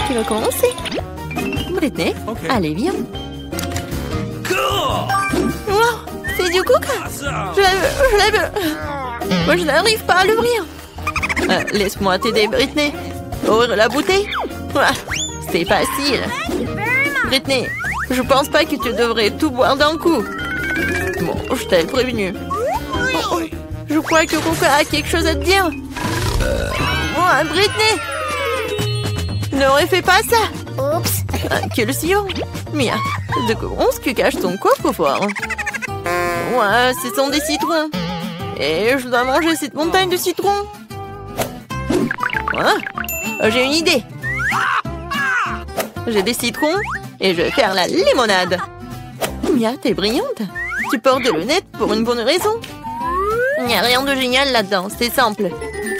qui va commencer. Britney, allez, viens. Wow, c'est du coca. Je la veux. Moi, je n'arrive pas à l'ouvrir. Laisse-moi t'aider, Britney. Ouvre la bouteille. C'est facile. Britney, je pense pas que tu devrais tout boire d'un coup. Bon, je t'avais prévenu. Oh, je crois que Coca a quelque chose à te dire. Britney! N'aurais fait pas ça! Oups! Quel sillon! Mia, de quoi ce que cache ton coffre-fort? Ouais, ce sont des citrons. Et je dois manger cette montagne de citrons. J'ai une idée. J'ai des citrons et je vais faire la limonade. Mia, t'es brillante. Tu portes des lunettes pour une bonne raison. Il n'y a rien de génial là-dedans, c'est simple.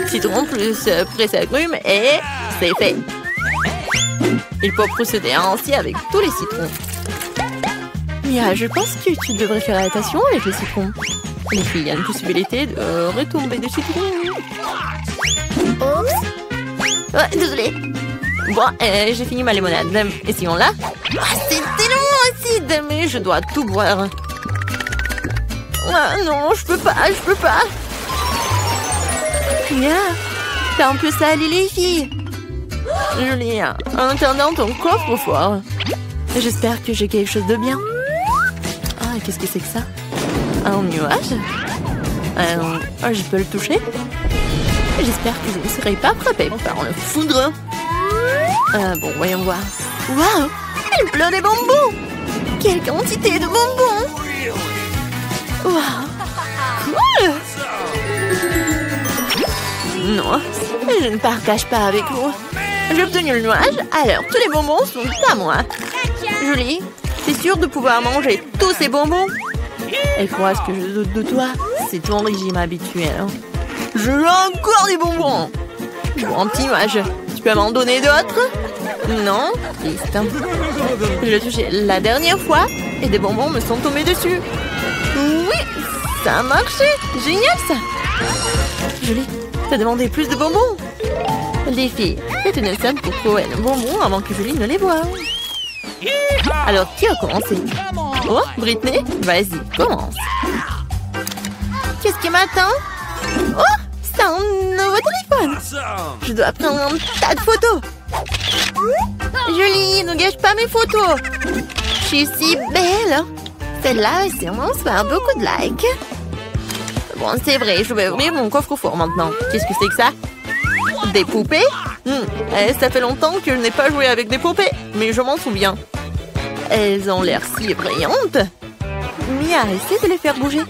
Citron plus presse agrumes et c'est fait. Il faut procéder ainsi avec tous les citrons. Mia, je pense que tu devrais faire attention avec les citrons. Les filles, il y a une possibilité de retomber de citron. Oups. Ouais, désolée. Bon, j'ai fini ma limonade. Essayons-la. C'est tellement acide, mais je dois tout boire. Non, je peux pas. Mia, t'as un peu salé les filles. Julie, en attendant ton coffre-fort. J'espère que j'ai quelque chose de bien. Qu'est-ce que c'est que ça? Un nuage? Je peux le toucher? J'espère que je ne serai pas frappée par le foudre. Bon, voyons voir. Waouh! Il pleut des bonbons! Quelle quantité de bonbons! Waouh! Cool! Non, je ne partage pas avec vous. J'ai obtenu le nuage, alors tous les bonbons sont à moi. Julie, t'es sûre de pouvoir manger tous ces bonbons? Et quoi, ce que je doute de toi, c'est ton régime habituel. Je veux encore des bonbons! Bon, petit nuage, tu peux m'en donner d'autres? Non? Triste. Je l'ai touché la dernière fois et des bonbons me sont tombés dessus. Oui, ça a marché! Génial, ça! Julie, t'as demandé plus de bonbons? Les filles, faites une scène pour trouver un bonbon avant que Julie ne les voie. Alors, qui a commencé? Oh, Britney, vas-y, commence. Qu'est-ce qui m'attend? Oh, c'est un nouveau téléphone. Je dois prendre un tas de photos. Julie, ne gâche pas mes photos. Je suis si belle. Celle-là va sûrement se faire beaucoup de likes. Bon, c'est vrai, je vais ouvrir mon coffre-fort maintenant. Qu'est-ce que c'est que ça? Des poupées? Ça fait longtemps que je n'ai pas joué avec des poupées, mais je m'en souviens. Elles ont l'air si brillantes. Mia, essaie de les faire bouger.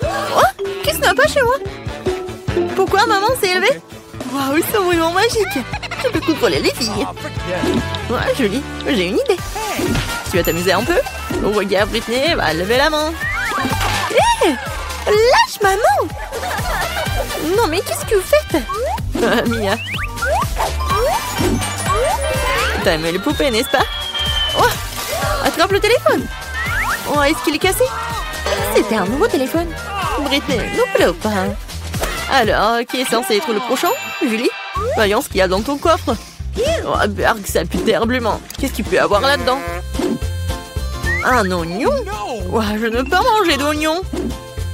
Oh, qu'est-ce qui n'a pas chez moi? Pourquoi maman s'est élevée? Waouh, ils sont vraiment magiques. Je peux contrôler les filles. Ouais, Julie, j'ai une idée. Tu vas t'amuser un peu? Regarde, Britney va lever la main. Hé, lâche maman! Non, mais qu'est-ce que vous faites? Mia. T'as aimé les poupées, n'est-ce pas? Oh, attrape le téléphone. Oh, est-ce qu'il est cassé? C'était un nouveau téléphone. Britney, ne pleure pas. Alors, qui est censé être le prochain? Julie? Voyons ce qu'il y a dans ton coffre. Oh, Berg, ça pue terriblement. Qu'est-ce qu'il peut y avoir là-dedans? Un oignon? Oh, je ne peux pas manger d'oignon.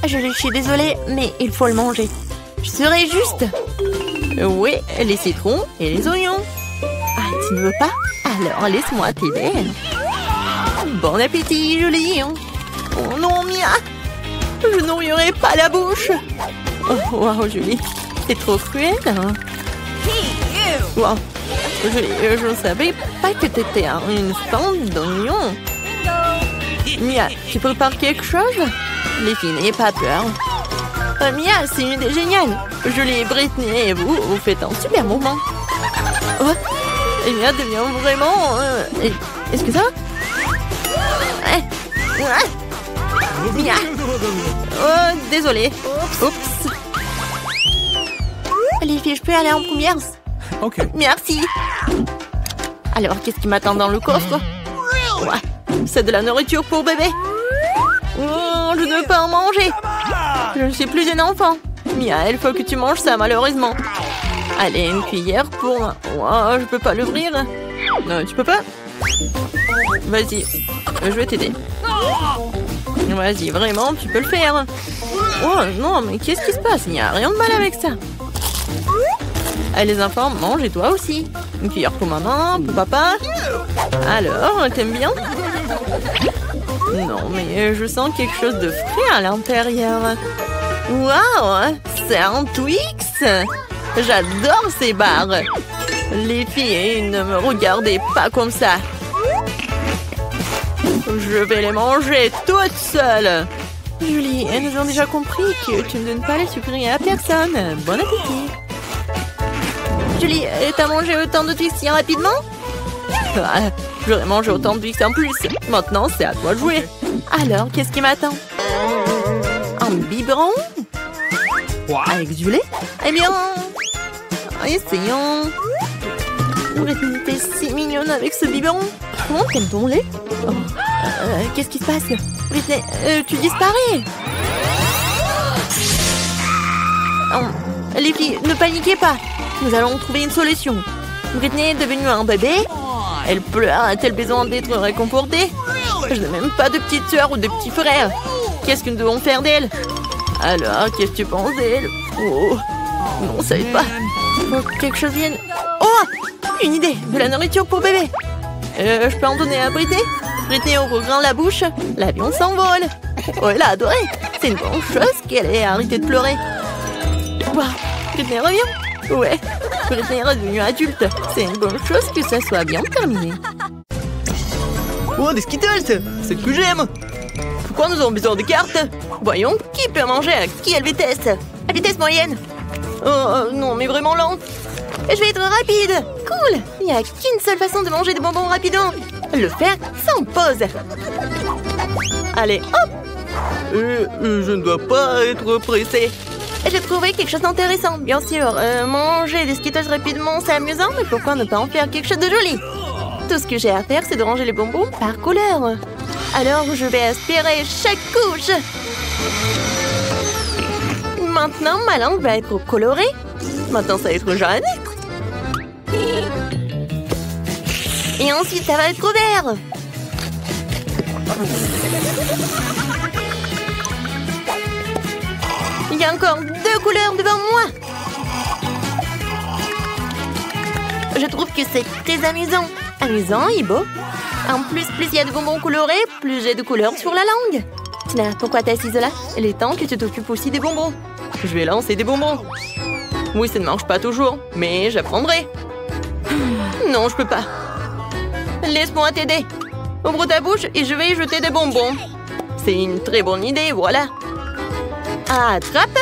Je suis désolée, mais il faut le manger. Je serai juste. Oui, les citrons et les oignons. Tu ne veux pas? Alors, laisse-moi t'aider. Bon appétit, Julie. Oh non, Mia. Je n'ouvrirai pas la bouche. Oh, wow, Julie. C'est trop cruel. Wow. Je ne savais pas que tu étais une fan d'oignons. Mia, tu prépares quelque chose? Les filles, n'ayez pas peur. Mia, c'est une idée géniale. Julie, Britney et vous faites un super moment. Oh, et Mia devient vraiment... Est-ce que ça va? Mia. Oh, désolée. Oups. Les filles, je peux aller en première? Ok. Merci. Alors, qu'est-ce qui m'attend dans le coffre? Ouais, c'est de la nourriture pour bébé. Oh, je ne peux pas en manger. Je ne suis plus une enfant. Mia, il faut que tu manges ça, malheureusement. Allez, une cuillère pour... Oh, je peux pas l'ouvrir. Non, tu peux pas? Vas-y, je vais t'aider. Vas-y, vraiment, tu peux le faire. Oh non, mais qu'est-ce qui se passe? Il n'y a rien de mal avec ça. Allez les enfants, mange et toi aussi. Une cuillère pour maman, pour papa. Alors, t'aimes bien? Non, mais je sens quelque chose de frais à l'intérieur. Waouh, c'est un Twix. J'adore ces barres. Les filles, ne me regardez pas comme ça. Je vais les manger toutes seules. Julie, nous avons déjà compris que tu ne donnes pas les sucreries à personne. Bon appétit. Julie, t'as mangé autant de Twix si rapidement? J'aurais mangé autant de Twix en plus. Maintenant, c'est à toi de jouer. Alors, qu'est-ce qui m'attend? Un biberon? Avec du lait? Eh bien, essayons. Britney, t'es si mignonne avec ce biberon. Comment t'aimes ton lait? Oh. Qu'est-ce qui se passe? Britney, tu disparais. Oh. Les filles, ne paniquez pas. Nous allons trouver une solution. Britney est devenue un bébé. Elle pleure, a-t-elle besoin d'être réconfortée? Je n'ai même pas de petite sœur ou de petit frère. Qu'est-ce que nous devons faire d'elle? Alors, qu'est-ce que tu penses d'elle? Oh, non, ça aide pas. Faut que quelque chose vienne. Oh, une idée, de la nourriture pour bébé. Je peux en donner à Britney? Britney ouvre grand la bouche, l'avion s'envole. Oh, elle a adoré. C'est une bonne chose qu'elle ait arrêté de pleurer. Wow, Britney revient. Ouais, Britney est redevenue adulte. C'est une bonne chose que ça soit bien terminé. Oh, des Skittles, c'est ce que j'aime. Pourquoi nous avons besoin de cartes? Voyons, qui peut manger à quelle vitesse? À vitesse moyenne. Oh, non, mais vraiment lent. Je vais être rapide. Cool. Il n'y a qu'une seule façon de manger des bonbons rapidement. Le faire sans pause. Allez, hop. Je ne dois pas être pressé. J'ai trouvé quelque chose d'intéressant. Bien sûr, manger des Skittles rapidement, c'est amusant, mais pourquoi ne pas en faire quelque chose de joli? Tout ce que j'ai à faire, c'est de ranger les bonbons par couleur. Alors, je vais aspirer chaque couche. Maintenant, ma langue va être colorée. Maintenant, ça va être jaune. Et ensuite, ça va être vert. Il y a encore 2 couleurs devant moi. Je trouve que c'est très amusant. Amusant et beau. En plus il y a de bonbons colorés, plus j'ai de couleurs sur la langue. Tina, pourquoi t'es assise là? Il est temps que tu t'occupes aussi des bonbons. Je vais lancer des bonbons. Oui, ça ne marche pas toujours, mais j'apprendrai. Non, je peux pas. Laisse-moi t'aider. Ouvre ta bouche et je vais y jeter des bonbons. C'est une très bonne idée, voilà. Attrape.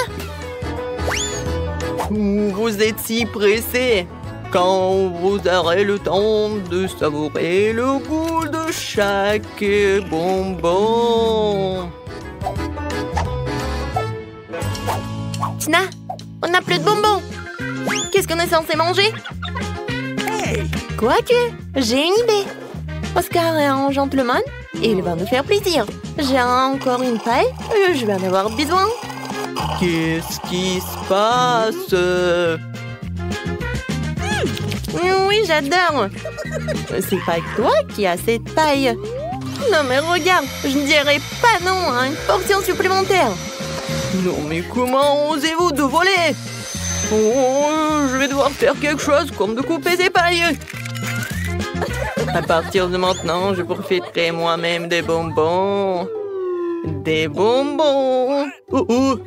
Vous êtes si pressé. Quand vous aurez le temps de savourer le goût de chaque bonbon. Tina, on n'a plus de bonbons. Qu'est-ce qu'on est censé manger? Quoique, j'ai une idée. Oscar est un gentleman et il va nous faire plaisir. J'ai encore une paille et je vais en avoir besoin. Qu'est-ce qui se passe? Oui, j'adore. C'est pas que toi qui as cette paille. Non, mais regarde, je ne dirais pas non à une portion supplémentaire. Non, mais comment osez-vous de voler? Oh, je vais devoir faire quelque chose comme de couper ces pailles. À partir de maintenant, je profiterai moi-même des bonbons. Des bonbons. Oh, oh.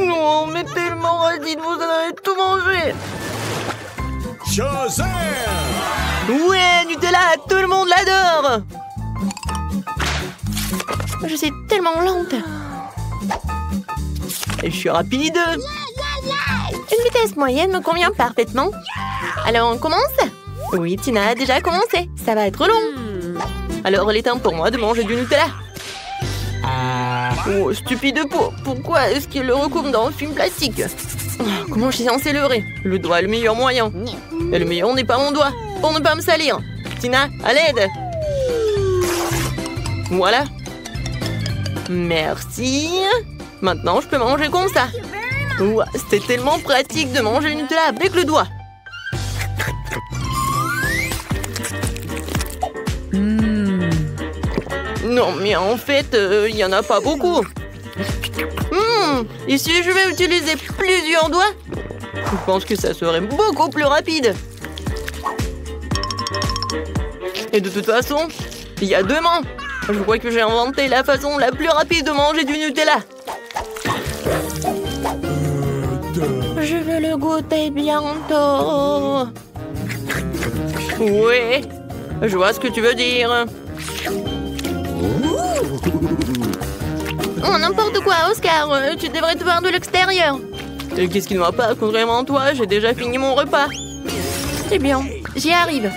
Non, mais tellement radine, vous en avez tout mangé. Shazam! Ouais, Nutella, tout le monde l'adore. Je suis tellement lente. Et je suis rapide. Une vitesse moyenne me convient parfaitement. Alors, on commence? Oui, Tina a déjà commencé. Ça va être long. Alors, il est temps pour moi de manger du Nutella. Oh, stupide peau. Pourquoi est-ce qu'il le recouvre dans un film plastique? Comment je suis censée leurrer? Le doigt est le meilleur moyen. Et le meilleur n'est pas mon doigt. Pour ne pas me salir. Tina, à l'aide. Voilà. Merci. Maintenant, je peux manger comme ça. C'était tellement pratique de manger le Nutella avec le doigt. Non, mais en fait, il n'y en a pas beaucoup. Et si je vais utiliser plusieurs doigts? Je pense que ça serait beaucoup plus rapide. Et de toute façon, il y a 2 mains. Je crois que j'ai inventé la façon la plus rapide de manger du Nutella. Je veux le goûter bientôt. Oui, je vois ce que tu veux dire. Oh, n'importe quoi, Oscar. Tu devrais te voir de l'extérieur. Et qu'est-ce qui ne va pas? Contrairement à toi, j'ai déjà fini mon repas. C'est bien, j'y arrive.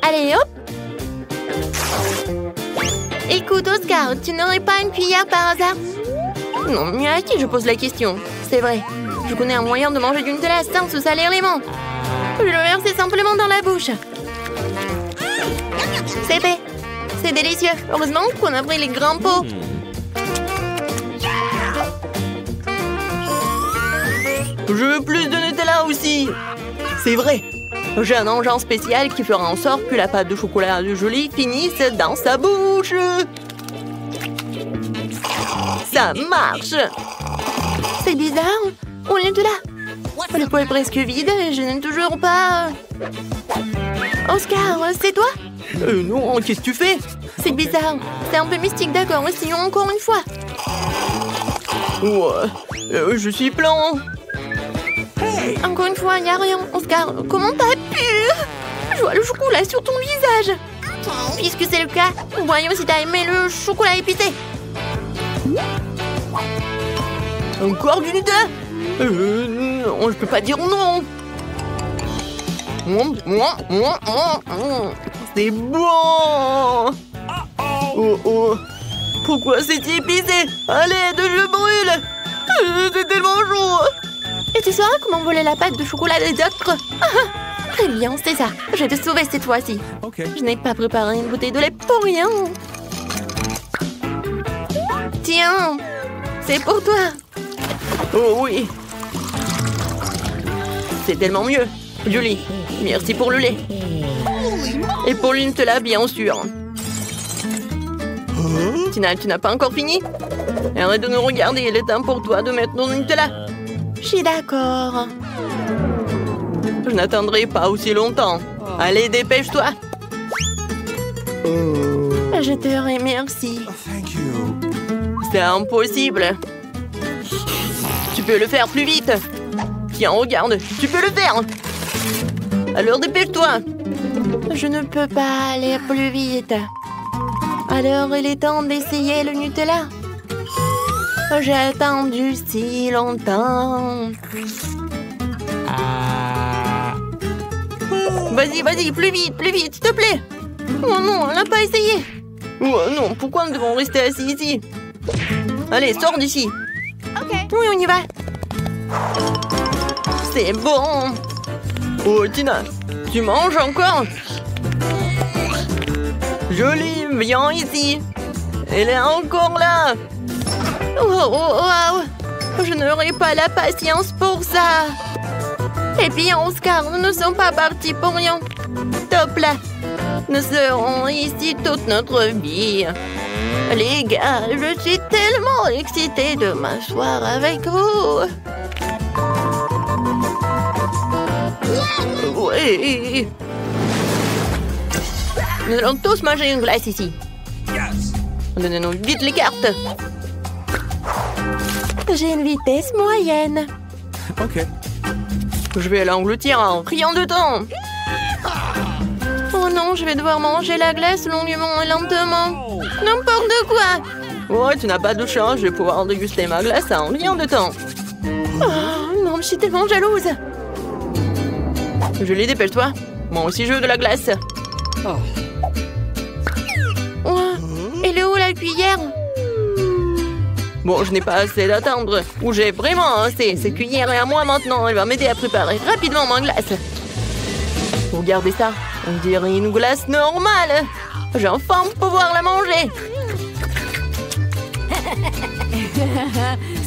Allez, hop. Écoute, Oscar, tu n'aurais pas une cuillère par hasard? Non, mais à qui je pose la question? C'est vrai, je connais un moyen de manger du Nutella sans se salir les mains. Je le verser simplement dans la bouche. C'est fait. C'est délicieux. Heureusement qu'on a pris les grands pots. Je veux plus de Nutella aussi. C'est vrai. J'ai un engin spécial qui fera en sorte que la pâte de chocolat de Julie finisse dans sa bouche. Ça marche. C'est bizarre. Oh, le Nutella. Le pot est presque vide et je n'ai toujours pas... Oscar, c'est toi? Non, qu'est-ce que tu fais? C'est bizarre. C'est un peu mystique, d'accord. Essayons encore une fois. Ouais, je suis plein. Encore une fois, il n'y a rien. Oscar, comment t'as pu? Je vois le chocolat sur ton visage. Puisque c'est le cas, voyons si t'as aimé le chocolat épicé. Encore du Nutella? Non, je peux pas dire non. C'est bon. Oh. Pourquoi c'est épicé? Allez, je brûle. C'est tellement chaud. Et tu sauras comment voler la pâte de chocolat des autres? Très bien, c'est ça. Je vais te sauver cette fois-ci. Okay. Je n'ai pas préparé une bouteille de lait pour rien. Tiens, c'est pour toi. Oh oui. C'est tellement mieux. Julie, merci pour le lait. Et pour le Nutella, bien sûr. Tina, tu n'as pas encore fini? Arrête de nous regarder, il est temps pour toi de mettre ton Nutella. Je suis d'accord. Je n'attendrai pas aussi longtemps. Allez, dépêche-toi. Je te remercie. C'est impossible. Tu peux le faire plus vite. Tiens, regarde, tu peux le faire. Alors dépêche-toi. Je ne peux pas aller plus vite. Alors il est temps d'essayer le Nutella. J'ai attendu si longtemps. Vas-y, plus vite, s'il te plaît. Oh non, on n'a pas essayé. Oh non, pourquoi nous devons rester assis ici? Allez, sors d'ici. Oui, on y va. C'est bon. Oh, Tina, tu manges encore? Julie, viens ici. Elle est encore là. Wow. Je n'aurai pas la patience pour ça. Et puis, Oscar, nous ne sommes pas partis pour rien. Top là. Nous serons ici toute notre vie. Les gars, je suis tellement excitée de m'asseoir avec vous. Oui. Nous allons tous manger une glace ici. Donnez-nous vite les cartes. J'ai une vitesse moyenne. Ok. Je vais l'engloutir en rien de temps. Oh non, je vais devoir manger la glace longuement et lentement. N'importe quoi. Ouais, tu n'as pas de chance, je vais pouvoir déguster ma glace en rien de temps. Oh non, je suis tellement jalouse. Julie, dépêche-toi. Moi aussi, je veux de la glace. Oh, elle est où la cuillère? Bon, je n'ai pas assez d'attendre. Ou j'ai vraiment assez. Cette cuillère est à moi maintenant. Elle va m'aider à préparer rapidement ma glace. Regardez ça. On dirait une glace normale. J'ai enfin pouvoir la manger.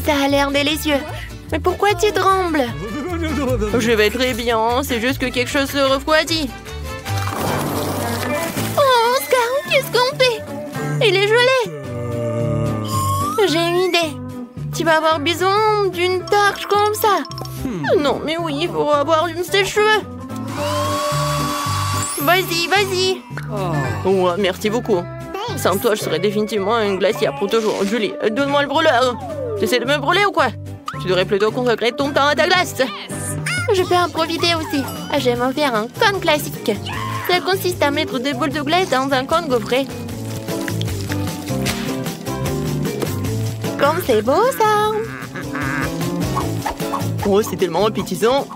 Ça a l'air délicieux. Mais pourquoi tu trembles? Je vais très bien. C'est juste que quelque chose se refroidit. Oh, Qu'est-ce qu'on fait? Il est gelé. J'ai une idée. Tu vas avoir besoin d'une torche comme ça. Non, mais oui, il faut avoir une sèche-cheveux. Vas-y, vas-y. Oh, merci beaucoup. Sans toi, je serais définitivement une glacière pour toujours. Julie, donne-moi le brûleur. Tu essaies de me brûler ou quoi? Tu devrais plutôt consacrer ton temps à ta glace. Je peux en profiter aussi. Je vais m'en faire un cône classique. Ça consiste à mettre des boules de glace dans un cône gaufré. Comme c'est beau, ça! Oh, c'est tellement appétissant!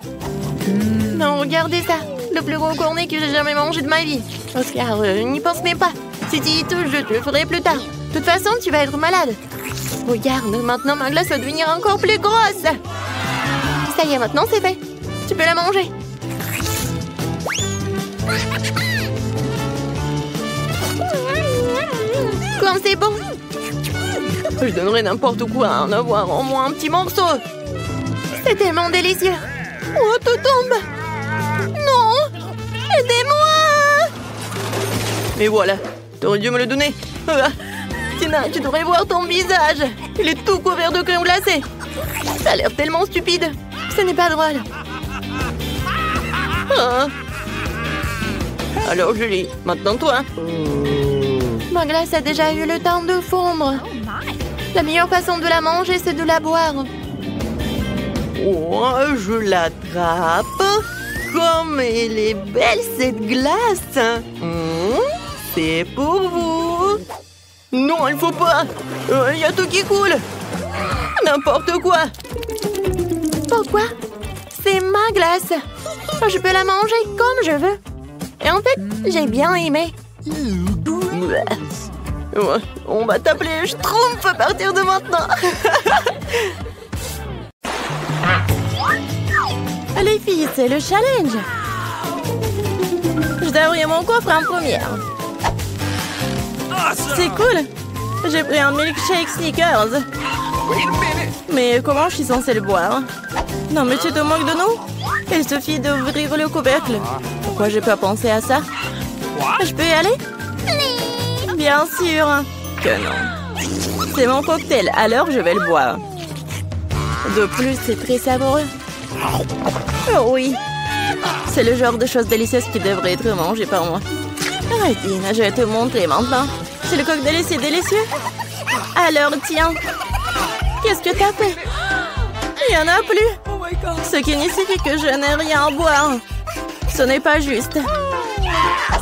Non, regardez ça! Le plus gros cornet que j'ai jamais mangé de ma vie! Oscar, n'y pense même pas! Si tu y touches, je te le ferai plus tard! De toute façon, tu vas être malade! Regarde, maintenant ma glace va devenir encore plus grosse! Ça y est, maintenant c'est fait! Tu peux la manger! Comme c'est bon! Je donnerais n'importe quoi à en avoir au moins un petit morceau. C'est tellement délicieux. Oh, tout tombe. Non. Aidez-moi. Mais voilà. T'aurais dû me le donner. Tina, tu devrais voir ton visage. Il est tout couvert de crème glacée. Ça a l'air tellement stupide. Ce n'est pas drôle. Ah. Alors, Julie, maintenant toi. Ma glace a déjà eu le temps de fondre. La meilleure façon de la manger, c'est de la boire. Oh, je l'attrape. Comme elle est belle, cette glace. C'est pour vous. Non, il faut pas. Il y a tout qui coule. N'importe quoi. Pourquoi? C'est ma glace. Je peux la manger comme je veux. Et en fait, j'ai bien aimé. On va t'appeler Schtroumpf à partir de maintenant. Les filles, c'est le challenge. Je dois ouvrir mon coffre en première. C'est cool. J'ai pris un milkshake Snickers. Mais comment je suis censée le boire? Non, mais tu te moques de nous? Il suffit d'ouvrir le couvercle. Pourquoi j'ai pas pensé à ça? Je peux y aller? Bien sûr que non. C'est mon cocktail, alors je vais le boire. De plus, c'est très savoureux. Oh oui. C'est le genre de choses délicieuses qui devrait être mangées par moi. Arrêtine, je vais te montrer maintenant. C'est le cocktail, c'est délicieux. Alors, tiens. Qu'est-ce que t'as fait? Il n'y en a plus. Ce qui signifie que je n'ai rien à boire. Ce n'est pas juste.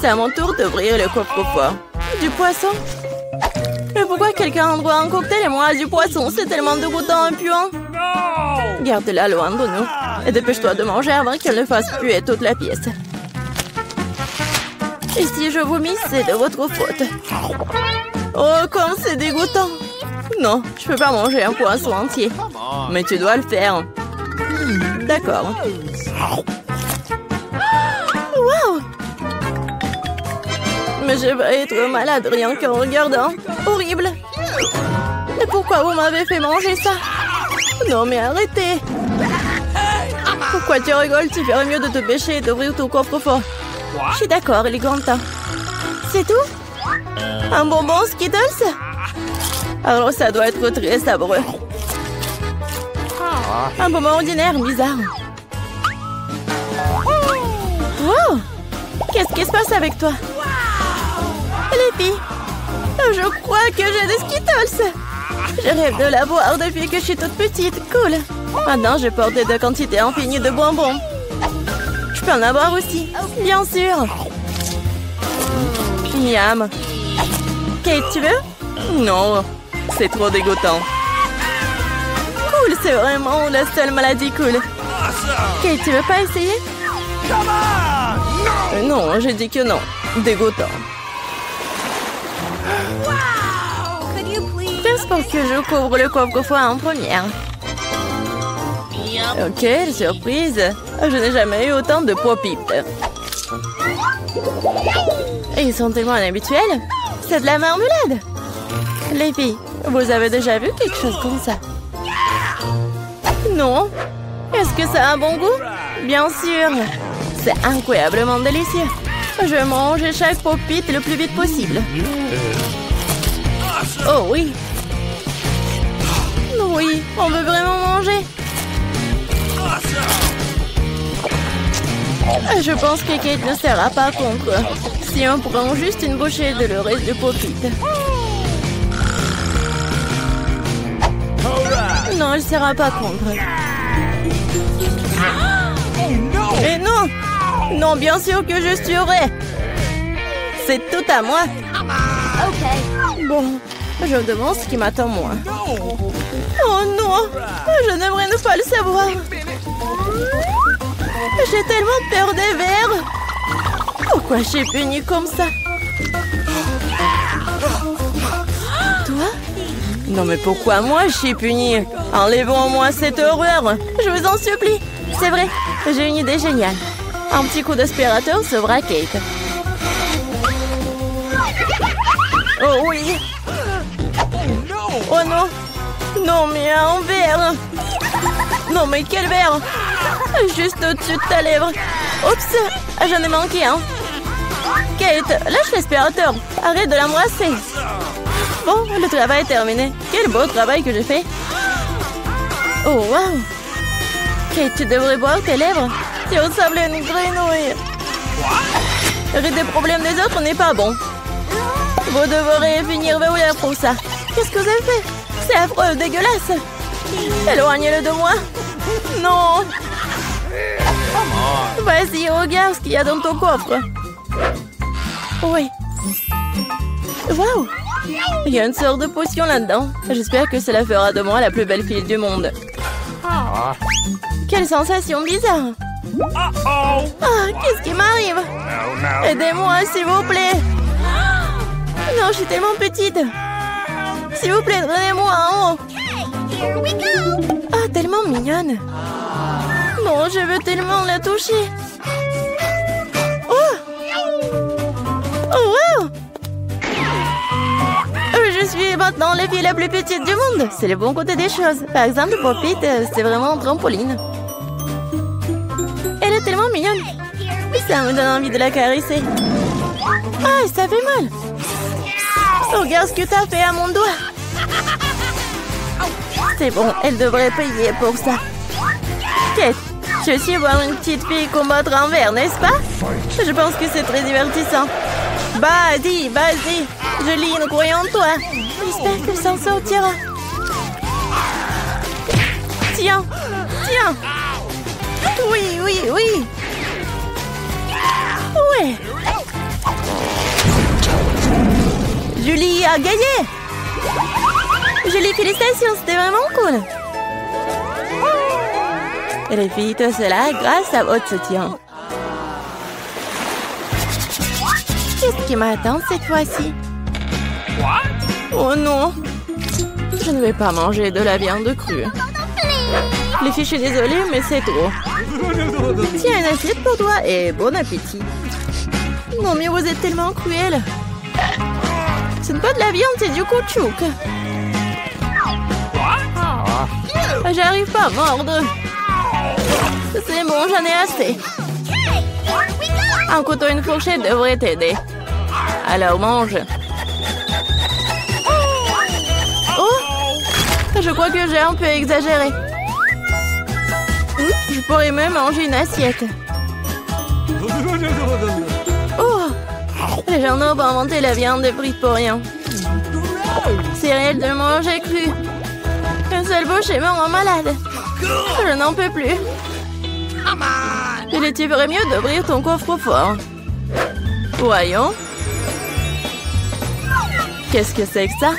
C'est à mon tour d'ouvrir le coffre-fort. Du poisson? Mais pourquoi quelqu'un doit un cocktail et moi du poisson? C'est tellement dégoûtant et puant. Garde-la loin de nous. Et dépêche-toi de manger avant qu'elle ne fasse puer toute la pièce. Et si je vomis, c'est de votre faute. Oh, comme c'est dégoûtant. Non, je peux pas manger un poisson entier. Mais tu dois le faire. D'accord. Wow! Mais je vais être malade rien qu'en regardant. Horrible. Mais pourquoi vous m'avez fait manger ça? Non, mais arrêtez. Pourquoi tu rigoles? Tu ferais mieux de te pêcher et d'ouvrir ton coffre-fort. Je suis d'accord, il est grand temps. C'est tout? Un bonbon Skittles? Alors ça doit être très sabreux. Un bonbon ordinaire, bizarre. Wow! Qu'est-ce qui se passe avec toi? Les filles, je crois que j'ai des Skittles. Je rêve de l'avoir depuis que je suis toute petite. Cool. Maintenant, je porte de quantités infinies de bonbons. Je peux en avoir aussi. Bien sûr. Miam. Kate, tu veux? Non, c'est trop dégoûtant. Cool, c'est vraiment la seule maladie cool. Kate, tu veux pas essayer? Non, j'ai dit que non. Dégoûtant. Juste pour que je couvre le coffre-fort en première. Ok, surprise. Je n'ai jamais eu autant de pop-it. Et ils sont tellement inhabituels. C'est de la marmelade. Les filles, vous avez déjà vu quelque chose comme ça? Non? Est-ce que ça a un bon goût? Bien sûr. C'est incroyablement délicieux. Je mange chaque pop-it le plus vite possible. Oh oui. Oui, on veut vraiment manger. Je pense que Kate ne sera pas contre. Si on prend juste une bouchée de le reste de pop-it. Non, elle ne sera pas contre. Et non! Non, bien sûr que je suivrai. C'est tout à moi. Bon, je me demande ce qui m'attend moi. Oh non! Je n'aimerais ne pas le savoir. J'ai tellement peur des vers. Pourquoi je suis punie comme ça? Toi? Non mais pourquoi moi je suis punie? Enlevons-moi cette horreur. Je vous en supplie. C'est vrai, j'ai une idée géniale. Un petit coup d'aspirateur sauvera Kate. Oh oui. Oh non. Non mais un verre. Non mais quel verre? Juste au-dessus de ta lèvre. Oups, j'en ai manqué un. Kate, lâche l'aspirateur. Arrête de l'embrasser. Bon, le travail est terminé. Quel beau travail que j'ai fait. Oh wow. Kate, tu devrais boire tes lèvres. Tu ressembles à une grenouille. Rire des problèmes des autres n'est pas bon. Vous devrez finir verrouillé pour ça. Qu'est-ce que vous avez fait? C'est affreux, dégueulasse. Éloignez-le de moi. Non. Vas-y, regarde ce qu'il y a dans ton coffre. Oui. Waouh. Il y a une sorte de potion là-dedans. J'espère que cela fera de moi la plus belle fille du monde. Quelle sensation bizarre. Ah, qu'est-ce qui m'arrive? Aidez-moi, s'il vous plaît. Non, je suis tellement petite. S'il vous plaît, donnez-moi en haut. Ah, tellement mignonne. Non, je veux tellement la toucher. Oh! Oh, wow! Je suis maintenant la fille la plus petite du monde. C'est le bon côté des choses. Par exemple, Pop-It, c'est vraiment un trampoline. Elle est tellement mignonne. Ça me donne envie de la caresser. Ah, ça fait mal. Regarde ce que t'as fait à mon doigt. C'est bon, elle devrait payer pour ça. Kate, tu veux aussi voir une petite fille combattre un verre, n'est-ce pas? Je pense que c'est très divertissant. Vas-y, vas-y. Julie, nous croyons en toi. J'espère qu'elle s'en sortira. Tiens, tiens. Oui, oui, oui. Ouais. Julie a gagné. Julie, félicitations, c'était vraiment cool. Et les filles, tout cela grâce à votre soutien. Qu'est-ce qui m'attend cette fois-ci? Oh non! Je ne vais pas manger de la viande crue. Les filles, je suis désolée, mais c'est trop. Tiens, une assiette pour toi et bon appétit. Non, mais vous êtes tellement cruel. Ce n'est pas de la viande, c'est du caoutchouc. J'arrive pas à mordre. C'est bon, j'en ai assez. Un couteau et une fourchette devraient t'aider. Alors mange. Oh! Je crois que j'ai un peu exagéré. Je pourrais même manger une assiette. Oh! Les gens n'ont pas inventé la viande frite pour rien. C'est réel de manger cru. Une seule bouchée me rend malade. Je n'en peux plus. Tu ferais mieux d'ouvrir ton coffre-fort. Voyons. Qu'est-ce que c'est que ça?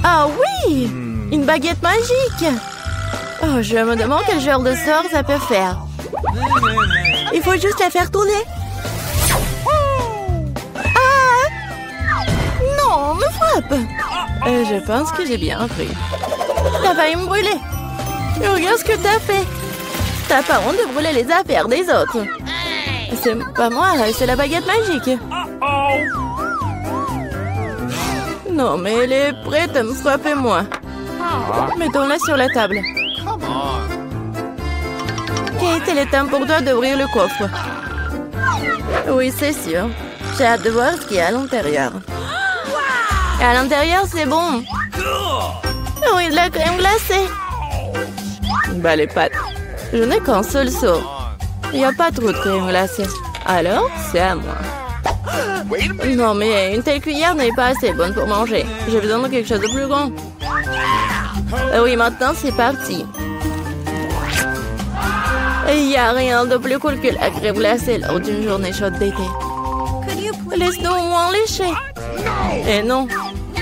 Ah oui! Une baguette magique! Oh, je me demande quel genre de sort ça peut faire. Il faut juste la faire tourner. Ah! Non, me frappe! Je pense que j'ai bien appris. T'as failli me brûler. Regarde ce que t'as fait. T'as pas honte de brûler les affaires des autres. C'est pas moi, c'est la baguette magique. Non, mais elle est prête à me frapper moi. Mettons-la sur la table. Kate, il est temps pour toi d'ouvrir le coffre. Oui, c'est sûr. J'ai hâte de voir ce qu'il y a à l'intérieur. Et à l'intérieur, c'est bon. Oui, de la crème glacée. Bah, les pâtes. Je n'ai qu'un seul seau. Il n'y a pas trop de crème glacée. Alors, c'est à moi. Non, mais une telle cuillère n'est pas assez bonne pour manger. J'ai besoin de quelque chose de plus grand. Oui, maintenant, c'est parti. Il n'y a rien de plus cool que la crème glacée lors d'une journée chaude d'été. Laisse-nous au moins lécher. Et non,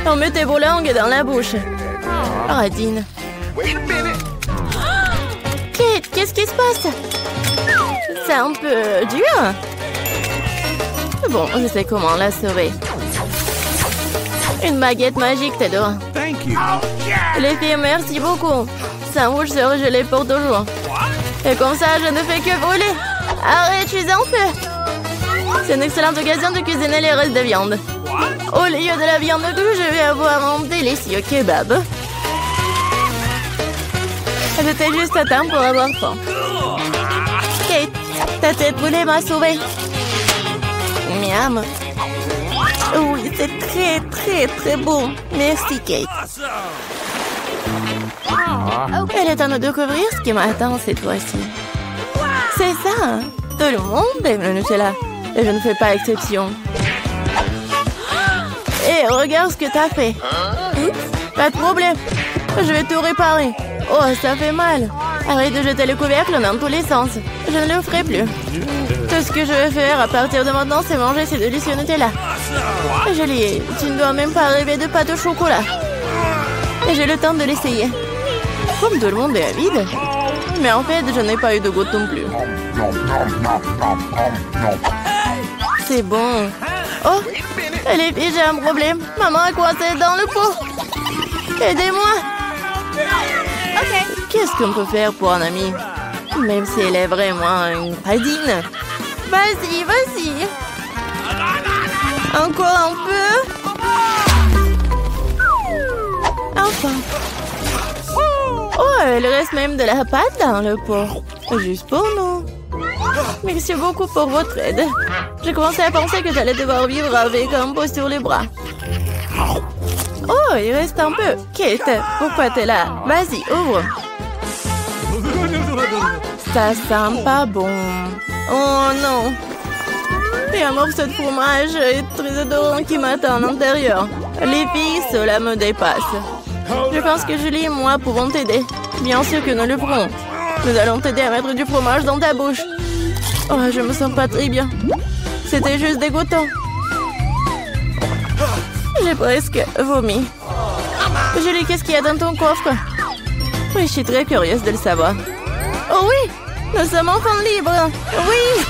on met tes vos langues dans la bouche. Radine. Kate, qu'est-ce qui se passe? C'est un peu dur. Bon, je sais comment la sauver. Une baguette magique, Theodore. Les filles, merci beaucoup. Sandwich sera gelé pour toujours. Et comme ça, je ne fais que brûler. Arrête, je suis en feu. C'est une excellente occasion de cuisiner les restes de viande. Au lieu de la viande crue, je vais avoir un délicieux kebab. J'étais juste à temps pour avoir faim. Kate, ta tête brûlée m'a sauvée. Miam. Oui, c'est très, très, très bon. Merci, Kate. Elle est temps de découvrir ce qui m'attend cette fois-ci. C'est ça. Tout le monde aime le Nutella. Et je ne fais pas exception. Et regarde ce que t'as fait. Pas de problème. Je vais tout réparer. Oh, ça fait mal. Arrête de jeter le couvercle dans tous les sens. Je ne le ferai plus. Tout ce que je vais faire à partir de maintenant, c'est manger ces délicieux Nutella. Julie, tu ne dois même pas rêver de pâte au chocolat. Et j'ai le temps de l'essayer. Comme tout le monde est avide. Mais en fait, je n'ai pas eu de goutte non plus. C'est bon. Oh, les filles, j'ai un problème. Maman a coincé dans le pot. Aidez-moi. Qu'est-ce qu'on peut faire pour un ami? Même si elle est vraiment une radine. Vas-y, vas-y. Encore un peu. Enfin. Oh, il reste même de la pâte dans le pot. Juste pour nous. Merci beaucoup pour votre aide. J'ai commencé à penser que j'allais devoir vivre avec un pot sur les bras. Oh, il reste un peu. Kate, pourquoi t'es là? Vas-y, ouvre. Ça sent pas bon. Oh non. Il y a un morceau de fromage très odorant qui m'attend à l'intérieur. Les filles, cela me dépasse. Je pense que Julie et moi pouvons t'aider. Bien sûr que nous le ferons. Nous allons t'aider à mettre du fromage dans ta bouche. Oh, je me sens pas très bien. C'était juste dégoûtant. J'ai presque vomi. Julie, qu'est-ce qu'il y a dans ton coffre? Oui, je suis très curieuse de le savoir. Oh oui, nous sommes enfin libres. Oui.